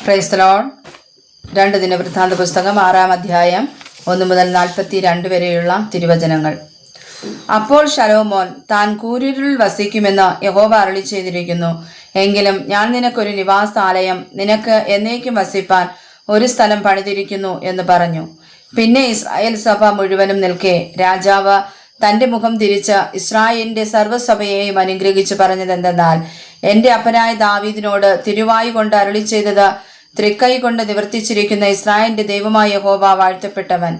Praise the Lord. 2 ദിനവൃത്താന്ത പുസ്തകം 6-ാം അധ്യായം 1 മുതൽ 42 വരെയുള്ള തിരുവചനങ്ങൾ. അപ്പോൾ ശലോമോൻ താൻ കൂരിരുളിൽ വസിക്കുമെന്ന് യഹോവ അരുളി ചെയ്തിരിക്കുന്നു. എങ്കിലും ഞാൻ നിനക്കൊരു നിവാസാലയം, നിനക്ക് എന്നേക്കും വസിപ്പാൻ ഒരു സ്ഥലം പണിതിരിക്കുന്നു എന്ന് പറഞ്ഞു. പിന്നെ ഇസ്രായേൽ സഭ മുഴുവനും നിൽക്കെ രാജാവ് തന്റെ മുഖം തിരിച്ച് ഇസ്രായേലിന്റെ സർവ്വസഭയെയും അനുഗ്രഹിച്ചു പറഞ്ഞതെന്തെന്നാൽ, എന്റെ അപ്പനായ ദാവീദിനോട് തിരുവായി കൊണ്ട് അരുളി ചെയ്തത് തൃക്കൈ കൊണ്ട് നിവർത്തിച്ചിരിക്കുന്ന ഇസ്രായേലിന്റെ ദൈവമായ യഹോവ വാഴ്ത്തപ്പെട്ടവൻ.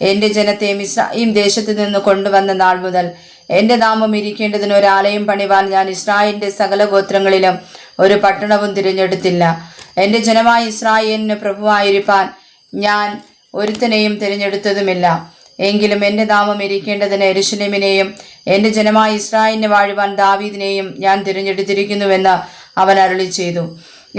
എന്റെ ജനത്തെ മിസ്രയീം ദേശത്ത് നിന്ന് കൊണ്ടുവന്ന നാൾ മുതൽ എന്റെ നാമം ഇരിക്കേണ്ടതിന് ഒരു ആലയം പണിവാൻ ഞാൻ ഇസ്രായേലിന്റെ സകല ഗോത്രങ്ങളിലും ഒരു പട്ടണവും തിരഞ്ഞെടുത്തില്ല. എന്റെ ജനമായ ഇസ്രായേലിന് പ്രഭുവായിരിക്കാൻ ഞാൻ ഒരുത്തനെയും തിരഞ്ഞെടുത്തതുമില്ല. എങ്കിലും എന്റെ നാമം ഇരിക്കേണ്ടതിന് യെരൂശലേമിനെയും എന്റെ ജനമായ ഇസ്രായേലിനെ വാഴുവാൻ ദാവീദിനെയും ഞാൻ തിരഞ്ഞെടുത്തിരിക്കുന്നുവെന്ന് അവൻ അരുളി ചെയ്തു.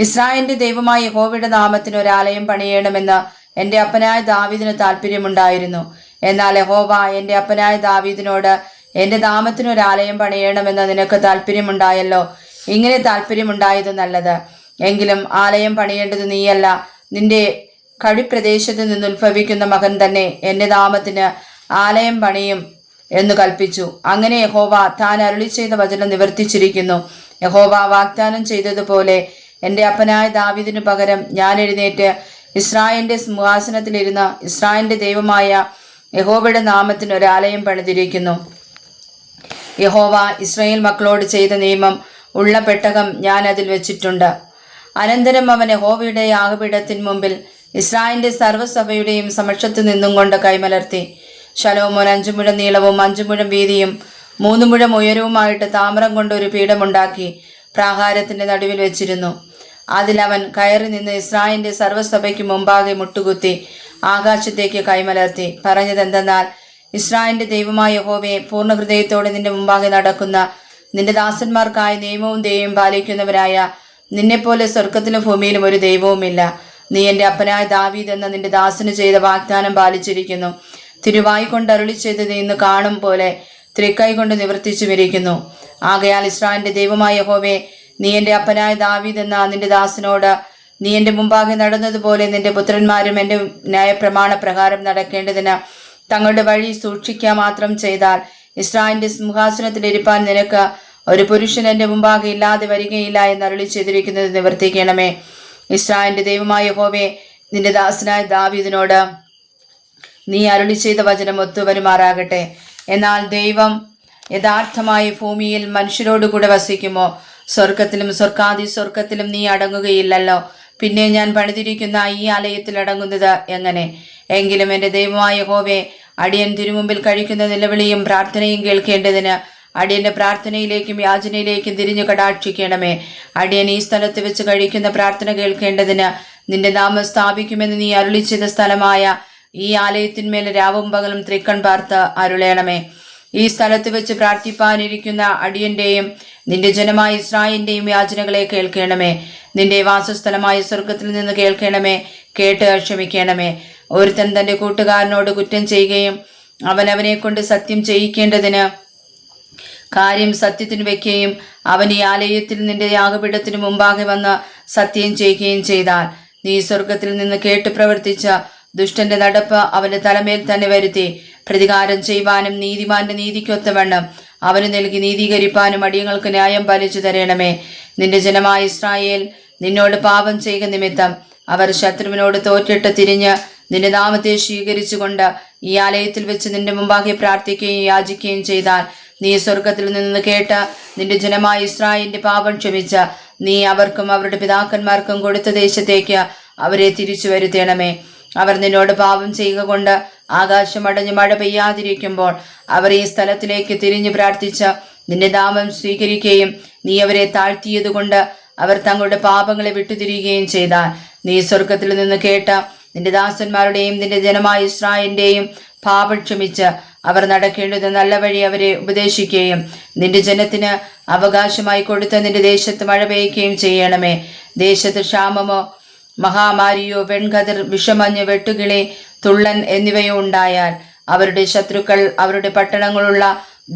ഇസ്രായേലിന്റെ ദൈവമായ യഹോവയുടെ നാമത്തിന് ഒരാലയം പണിയണമെന്ന് എന്റെ അപ്പനായ ദാവീദിന് താല്പര്യമുണ്ടായിരുന്നു. എന്നാൽ യഹോവ എന്റെ അപ്പനായ ദാവീദിനോട്, എന്റെ നാമത്തിന് ഒരാലയം പണിയണമെന്ന് നിനക്ക് താല്പര്യമുണ്ടായല്ലോ, ഇങ്ങനെ താല്പര്യമുണ്ടായത് നല്ലത്. എങ്കിലും ആലയം പണിയേണ്ടത് നീയല്ല, നിന്റെ കടിപ്രദേശത്ത് നിന്ന് ഉത്ഭവിക്കുന്ന മകൻ തന്നെ എന്റെ നാമത്തിന് ആലയം പണിയും എന്ന് കൽപ്പിച്ചു. അങ്ങനെ യഹോവ താൻ അരുളി ചെയ്ത വചനം നിവർത്തിച്ചിരിക്കുന്നു. യഹോവ വാഗ്ദാനം ചെയ്തതുപോലെ എന്റെ അപ്പനായ ദാവീദിനു പകരം ഞാൻ എഴുന്നേറ്റ് ഇസ്രായേലിന്റെ സിംഹാസനത്തിലിരുന്ന് ഇസ്രായേലിന്റെ ദൈവമായ യഹോവയുടെ നാമത്തിന് ഒരാലയം പണിതിരിക്കുന്നു. യഹോവ ഇസ്രായേൽ മക്കളോട് ചെയ്ത നിയമം ഉള്ള പെട്ടകം ഞാൻ അതിൽ വെച്ചിട്ടുണ്ട്. അനന്തരം അവൻ യഹോവയുടെ യാഗപീഠത്തിന് മുമ്പിൽ ഇസ്രായേലിന്റെ സർവ്വസഭയുടെയും സമക്ഷത്ത് നിന്നും കൊണ്ട് കൈമലർത്തി. ശലോമോൻ 5 മുഴം നീളവും 5 മുഴം വീതിയും 3 മുഴം ഉയരവുമായിട്ട് താമ്രം കൊണ്ട് ഒരു പീഠമുണ്ടാക്കി പ്രാകാരത്തിന്റെ നടുവിൽ വെച്ചിരുന്നു. അതിൽ അവൻ കയറി നിന്ന് ഇസ്രായേലിന്റെ സർവ്വസഭയ്ക്ക് മുമ്പാകെ മുട്ടുകുത്തി ആകാശത്തേക്ക് കൈമലർത്തി പറഞ്ഞതെന്തെന്നാൽ, ഇസ്രായേലിന്റെ ദൈവമായ യഹോവയെ, പൂർണ്ണ ഹൃദയത്തോടെ നിന്റെ മുമ്പാകെ നടക്കുന്ന നിന്റെ ദാസന്മാർക്കായി നിയമവും ദയയും പാലിക്കുന്നവരായ നിന്നെപ്പോലെ സ്വർഗത്തിലും ഭൂമിയിലും ഒരു ദൈവവുമില്ല. നീ എന്റെ അപ്പനായ ദാവീദ് എന്ന നിന്റെ ദാസന് ചെയ്ത വാഗ്ദാനം പാലിച്ചിരിക്കുന്നു. തിരുവായി കൊണ്ട് അരുളി ചെയ്തത് ഇന്ന് കാണും പോലെ തൃക്കൈ കൊണ്ട് നിവർത്തിച്ചുമിരിക്കുന്നു. ആകയാൽ ഇസ്രായേലിന്റെ ദൈവമായ യഹോവേ, നീ എന്റെ അപ്പനായ ദാവീദ് എന്ന നിന്റെ ദാസനോട്, നീ എന്റെ മുമ്പാകെ നടന്നതുപോലെ നിന്റെ പുത്രന്മാരും എന്റെ ന്യായപ്രമാണ പ്രകാരം നടക്കേണ്ടതിന് തങ്ങളുടെ വഴി സൂക്ഷിക്കുക മാത്രം ചെയ്താൽ ഇസ്രായേലിന്റെ സിംഹാസനത്തിലിരിപ്പാൻ നിനക്ക് ഒരു പുരുഷൻ എന്റെ മുമ്പാകെ ഇല്ലാതെ വരികയില്ല എന്ന് അരുളി ചെയ്തിരിക്കുന്നത് നിവർത്തിക്കണമേ. ഇസ്രായേലിന്റെ ദൈവമായ യഹോവേ, നിന്റെ ദാസനായ ദാവീദിനോട് നീ അരുളി ചെയ്ത വചനം ഒത്തുവരുമാറാകട്ടെ. എന്നാൽ ദൈവം യഥാർത്ഥമായി ഭൂമിയിൽ മനുഷ്യരോടുകൂടെ വസിക്കുമോ? സ്വർഗത്തിലും സ്വർഗാദി സ്വർഗത്തിലും നീ അടങ്ങുകയില്ലല്ലോ. പിന്നെ ഞാൻ പണിതിരിക്കുന്ന ഈ ആലയത്തിൽ അടങ്ങുന്നത് എങ്ങനെ? എങ്കിലും എന്റെ ദൈവമായ യഹോവേ, അടിയൻ തിരുമുമ്പിൽ കഴിക്കുന്ന നിലവിളിയും പ്രാർത്ഥനയും കേൾക്കേണ്ടതിന് അടിയന്റെ പ്രാർത്ഥനയിലേക്കും യാചനയിലേക്കും തിരിഞ്ഞു കടാക്ഷിക്കണമേ. അടിയൻ ഈ സ്ഥലത്ത് വെച്ച് കഴിക്കുന്ന പ്രാർത്ഥന കേൾക്കേണ്ടതിന് നിന്റെ നാമം സ്ഥാപിക്കുമെന്ന് നീ അരുളി ചെയ്ത സ്ഥലമായ ഈ ആലയത്തിന്മേൽ രാവും പകലും തൃക്കൺ പാർത്ത് അരുളേണമേ. ഈ സ്ഥലത്ത് വെച്ച് പ്രാർത്ഥിപ്പാനിരിക്കുന്ന അടിയന്റെയും നിന്റെ ജനമായ ഇസ്രായേലിന്റെയും യാചനകളെ കേൾക്കണമേ. നിന്റെ വാസസ്ഥലമായ സ്വർഗത്തിൽ നിന്ന് കേൾക്കണമേ. കേട്ട് ക്ഷമിക്കണമേ. ഒരുത്തൻ തന്റെ കൂട്ടുകാരനോട് കുറ്റം ചെയ്യുകയും അവനെ കൊണ്ട് സത്യം ചെയ്യിക്കേണ്ടതിന് കാര്യം സത്യത്തിന് വെക്കുകയും അവൻ ഈ ആലയത്തിൽ നിന്റെ യാഗപീഠത്തിന് മുമ്പാകെ വന്ന് സത്യം ചെയ്യുകയും ചെയ്താൽ, നീ സ്വർഗത്തിൽ നിന്ന് കേട്ട് പ്രവർത്തിച്ച ദുഷ്ടന്റെ നടപ്പ് അവന്റെ തലമേൽ തന്നെ വരുത്തി പ്രതികാരം ചെയ്യുവാനും നീതിമാന്റെ നീതിക്കൊത്തവണ്ണം അവന് നൽകി നീതീകരിപ്പാനും അടിയങ്ങൾക്ക് ന്യായം പാലിച്ചു തരണമേ. നിന്റെ ജനമായ ഇസ്രായേൽ നിന്നോട് പാപം ചെയ്യുക നിമിത്തം അവർ ശത്രുവിനോട് തോറ്റിട്ട് തിരിഞ്ഞ് നിന്റെ നാമത്തെ സ്വീകരിച്ചുകൊണ്ട് ഈ ആലയത്തിൽ വെച്ച് നിന്റെ മുമ്പാകെ പ്രാർത്ഥിക്കുകയും യാചിക്കുകയും ചെയ്താൽ, നീ സ്വർഗത്തിൽ നിന്ന് കേട്ട് നിന്റെ ജനമായ ഇസ്രായേലിന്റെ പാപം ക്ഷമിച്ച നീ അവർക്കും അവരുടെ പിതാക്കന്മാർക്കും കൊടുത്ത ദേശത്തേക്ക് അവരെ തിരിച്ചു വരുത്തണമേ. അവർ നിന്നോട് പാപം ചെയ്യുക കൊണ്ട് ആകാശം അടഞ്ഞ് മഴ പെയ്യാതിരിക്കുമ്പോൾ അവർ ഈ സ്ഥലത്തിലേക്ക് തിരിഞ്ഞു പ്രാർത്ഥിച്ച് നിന്റെ നാമം സ്വീകരിക്കുകയും നീ അവരെ താഴ്ത്തിയതുകൊണ്ട് അവർ തങ്ങളുടെ പാപങ്ങളെ വിട്ടുതിരിയുകയും ചെയ്താൽ, നീ സ്വർഗത്തിൽ നിന്ന് കേട്ട നിന്റെ ദാസന്മാരുടെയും നിന്റെ ജനമായ ഇസ്രായേലിന്റെയും പാപം ക്ഷമിച്ച് അവർ നടക്കേണ്ടത് നല്ല വഴി അവരെ ഉപദേശിക്കുകയും നിന്റെ ജനത്തിന് അവകാശമായി കൊടുത്ത നിന്റെ ദേശത്ത് മഴ പെയ്യുകയും ചെയ്യണമേ. ദേശത്ത് ക്ഷാമമോ മഹാമാരിയോ വെൺകതിർ വിഷമഞ്ഞ് വെട്ടുകിളി തുള്ളൻ എന്നിവയോ ഉണ്ടായാൽ അവരുടെ ശത്രുക്കൾ അവരുടെ പട്ടണങ്ങളുള്ള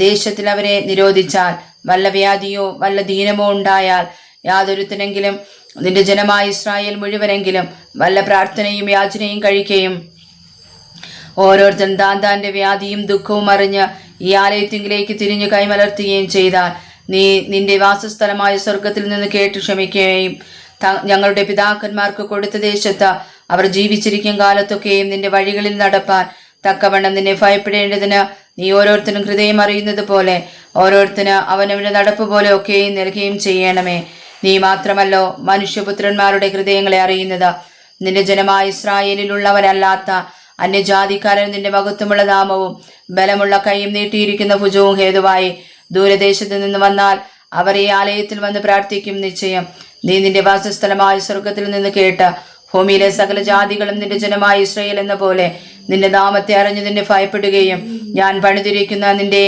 ദേശത്തിൽ അവരെ നിരോധിച്ചാൽ, വല്ല വ്യാധിയോ വല്ല ദീനമോ ഉണ്ടായാൽ യാതൊരുത്തനെങ്കിലും നിന്റെ ജനമായ ഇസ്രായേൽ മുഴുവനെങ്കിലും വല്ല പ്രാർത്ഥനയും യാചനയും കഴിക്കുകയും ഓരോരുത്തൻ താൻ്റെ വ്യാധിയും ദുഃഖവും അറിഞ്ഞ് ഈ ആലയത്തിങ്കിലേക്ക് തിരിഞ്ഞു കൈമലർത്തുകയും ചെയ്താൽ നീ നിന്റെ വാസസ്ഥലമായ സ്വർഗത്തിൽ നിന്ന് കേട്ട് ക്ഷമിക്കുകയും ഞങ്ങളുടെ പിതാക്കന്മാർക്ക് കൊടുത്ത ദേശത്ത് അവർ ജീവിച്ചിരിക്കും കാലത്തൊക്കെയും നിന്റെ വഴികളിൽ നടപ്പാൻ തക്കവണ്ണം നിന്നെ ഭയപ്പെടേണ്ടതിന് നീ ഓരോരുത്തരും ഹൃദയം അറിയുന്നത് പോലെ ഓരോരുത്തന് അവനവന്റെ നടപ്പ് പോലെ ഒക്കെയും നൽകുകയും ചെയ്യണമേ. നീ മാത്രമല്ലോ മനുഷ്യപുത്രന്മാരുടെ ഹൃദയങ്ങളെ അറിയുന്നത്. നിന്റെ ജനമായ ഇസ്രായേലിലുള്ളവരല്ലാത്ത അന്യജാതിക്കാരൻ നിന്റെ മഹത്വമുള്ള നാമവും ബലമുള്ള കൈയും നീട്ടിയിരിക്കുന്ന ഭുജവും ഹേതുവായി ദൂരദേശത്ത് നിന്ന് വന്നാൽ അവർ ഈ ആലയത്തിൽ വന്ന് പ്രാർത്ഥിക്കും നിശ്ചയം. നീ നിന്റെ വാസസ്ഥലമായ സ്വർഗത്തിൽ നിന്ന് കേട്ട് ഭൂമിയിലെ സകല ജാതികളും നിന്റെ ജനമായ ഇസ്രായേൽ എന്ന പോലെ നിന്റെ നാമത്തെ അറിഞ്ഞ് നിന്നെ ഭയപ്പെടുകയും ഞാൻ പണിതിരിക്കുന്ന നിന്റെ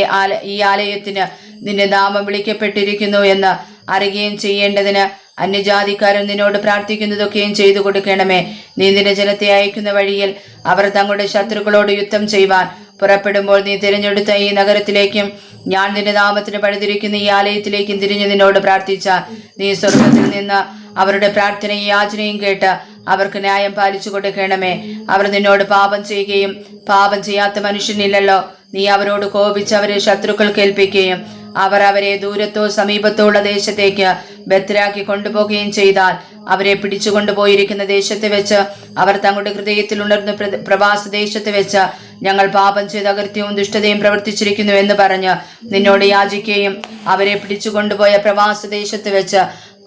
ഈ ആലയത്തിന് നിന്റെ നാമം വിളിക്കപ്പെട്ടിരിക്കുന്നു എന്ന് അറിയുകയും ചെയ്യേണ്ടതിന് അന്യജാതിക്കാരൻ നിന്നോട് പ്രാർത്ഥിക്കുന്നതൊക്കെയും ചെയ്തു കൊടുക്കണമേ. നീ നിന്റെ ജനത്തെ അയക്കുന്ന വഴിയിൽ അവർ തങ്ങളുടെ ശത്രുക്കളോട് യുദ്ധം ചെയ്യുവാൻ പുറപ്പെടുമ്പോൾ നീ തിരഞ്ഞെടുത്ത ഈ നഗരത്തിലേക്കും ഞാൻ നിന്റെ നാമത്തിന് പണിതിരിക്കുന്ന ഈ ആലയത്തിലേക്കും തിരിഞ്ഞു നിന്നോട് പ്രാർത്ഥിച്ചാൽ നീ സ്വർഗത്തിൽ നിന്ന് അവരുടെ പ്രാർത്ഥനയും യാചനയും കേട്ട് അവർക്ക് ന്യായം പാലിച്ചു കൊടുക്കണമേ. അവർ നിന്നോട് പാപം ചെയ്യുകയും പാപം ചെയ്യാത്ത മനുഷ്യനില്ലല്ലോ. നീ അവരോട് കോപിച്ച് അവരെ ശത്രുക്കൾ കേൾപ്പിക്കുകയും അവർ അവരെ ദൂരത്തോ സമീപത്തോ ഉള്ള ദേശത്തേക്ക് ബദ്ധരാക്കി കൊണ്ടുപോകുകയും ചെയ്താൽ അവരെ പിടിച്ചുകൊണ്ടുപോയിരിക്കുന്ന ദേശത്ത് വെച്ച് അവർ തങ്ങളുടെ ഹൃദയത്തിൽ ഉണർന്ന പ്രവാസ ദേശത്ത് വെച്ച് ഞങ്ങൾ പാപം ചെയ്ത് അകൃത്യവും ദുഷ്ടതയും പ്രവർത്തിച്ചിരിക്കുന്നു എന്ന് പറഞ്ഞ് നിന്നോട് യാചിക്കുകയും അവരെ പിടിച്ചുകൊണ്ടുപോയ പ്രവാസ ദേശത്ത് വെച്ച്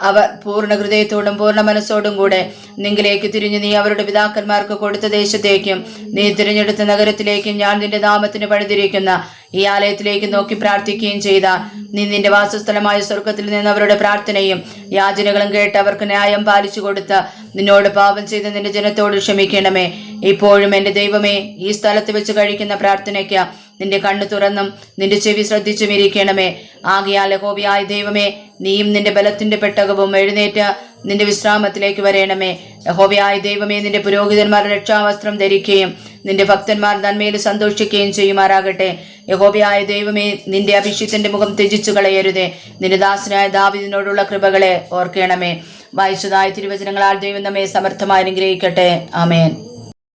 അവർ പൂർണ്ണ ഹൃദയത്തോടും പൂർണ്ണ മനസ്സോടും കൂടെ നിങ്കിലേക്ക് തിരിഞ്ഞു നീ അവരുടെ പിതാക്കന്മാർക്ക് കൊടുത്ത ദേശത്തേക്കും നീ തിരഞ്ഞെടുത്ത നഗരത്തിലേക്കും ഞാൻ നിന്റെ നാമത്തിന് പണിതിരിക്കുന്ന ഈ ആലയത്തിലേക്ക് നോക്കി പ്രാർത്ഥിക്കുകയും ചെയ്ത നീ നിന്റെ വാസസ്ഥലമായ സ്വർഗത്തിൽ നിന്ന് അവരുടെ പ്രാർത്ഥനയും യാചനകളും കേട്ട് അവർക്ക് ന്യായം പാലിച്ചു കൊടുത്ത് നിന്നോട് പാപം ചെയ്ത് നിന്റെ ജനത്തോട് ക്ഷമിക്കണമേ. ഇപ്പോഴും എൻ്റെ ദൈവമേ, ഈ സ്ഥലത്ത് വെച്ച് കഴിക്കുന്ന പ്രാർത്ഥനയ്ക്ക് നിന്റെ കണ്ണു തുറന്നും നിന്റെ ചെവി ശ്രദ്ധിച്ചും ഇരിക്കണമേ. ആകയാൽ യഹോവയായ ദൈവമേ, നീയും നിന്റെ ബലത്തിന്റെ പെട്ടകവും എഴുന്നേറ്റ് നിന്റെ വിശ്രാമത്തിലേക്ക് വരേണമേ. യഹോവയായ ദൈവമേ, നിന്റെ പുരോഹിതന്മാർ രക്ഷാവസ്ത്രം ധരിക്കുകയും നിന്റെ ഭക്തന്മാർ നന്മയിൽ സന്തോഷിക്കുകയും ചെയ്യുമാറാകട്ടെ. യഹോവയായ ദൈവമേ, നിന്റെ അഭിഷിക്തന്റെ മുഖം ത്യജിച്ചു കളയരുതേ. നിന്റെ ദാസനായ ദാവീദിനോടുള്ള കൃപകളെ ഓർക്കണമേ. വായിച്ചതായ തിരുവചനങ്ങളാൽ ദൈവം നമ്മെ സമർത്ഥമായി അനുഗ്രഹിക്കട്ടെ. ആമേൻ.